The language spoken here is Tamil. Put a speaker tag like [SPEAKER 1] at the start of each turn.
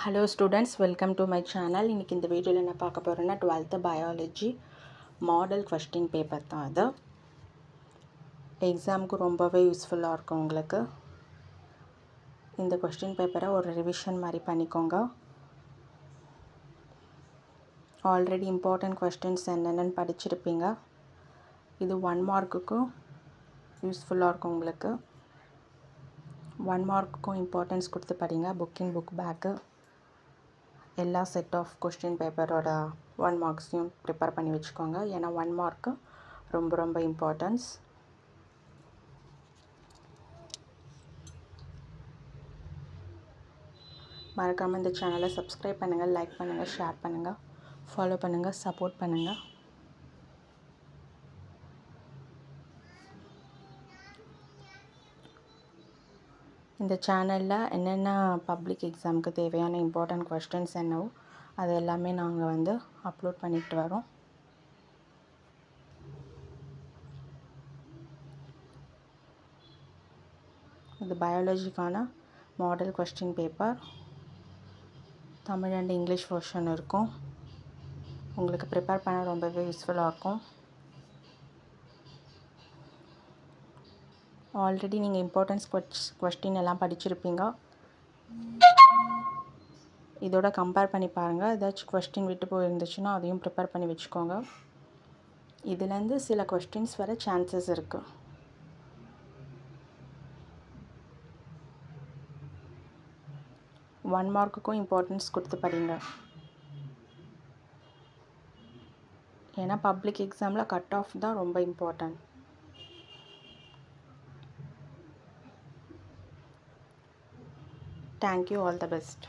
[SPEAKER 1] Hello students, welcome to my channel. இன்னைக்கு இந்த வீடியோல என்ன பார்க்க போறேன்னா 12th biology model question paper தான் அது. எக்ஸாம்க்கு ரொம்பவே யூஸ்ஃபுல்லா இருக்கும் உங்களுக்கு. இந்த question paper ஒரு ரிவிஷன் மாதிரி பண்ணிக்கோங்க. ஆல்ரெடி இம்பார்ட்டன்ட் questions என்னென்னு படிச்சிருப்பீங்க. இது 1 மார்க்குக்கு யூஸ்ஃபுல்லா இருக்கும் உங்களுக்கு. 1 மார்க்குக்கும் இம்பார்ட்டன்ஸ் கொடுத்து படிங்க. புக் இன் புக் பேக் எல்லா செட் ஆஃப் கொஸ்டின் பேப்பரோட 1 மார்க்ஸையும் ப்ரிப்பேர் பண்ணி வச்சுக்கோங்க. ஏன்னா 1 மார்க்கு ரொம்ப இம்பார்ட்டன்ஸ். மறக்காமல் இந்த சேனலை சப்ஸ்கிரைப் பண்ணுங்கள், லைக் பண்ணுங்கள், ஷேர் பண்ணுங்கள், ஃபாலோ பண்ணுங்கள், சப்போர்ட் பண்ணுங்கள். இந்த சேனலில் என்னென்ன பப்ளிக் எக்ஸாமுக்கு தேவையான இம்பார்ட்டன்ட் கொஸ்டின்ஸ் என்னவோ அது எல்லாமே நாங்கள் அப்லோட் பண்ணிட்டு வரோம். இது பயாலஜிக்கான model question paper. Tamil and English version இருக்கும். உங்களுக்கு ப்ரிப்பேர் பண்ண ரொம்பவே யூஸ்ஃபுல்லாக இருக்கும். ஆல்ரெடி நீங்கள் இம்பார்ட்டன்ஸ் கொஸ்டின் எல்லாம் படிச்சிருப்பீங்க. இதோட கம்பேர் பண்ணி பாருங்கள். ஏதாச்சும் கொஸ்டின் விட்டு போயிருந்துச்சுன்னா அதையும் ப்ரிப்பேர் பண்ணி வச்சுக்கோங்க. இதுலேருந்து சில கொஸ்டின்ஸ் வர சான்சஸ் இருக்குது. ஒன் மார்க்குக்கும் இம்பார்ட்டன்ஸ் கொடுத்து படிங்க. ஏன்னா பப்ளிக் எக்ஸாமில் கட் ஆஃப் தான் ரொம்ப important. Thank you, all the best.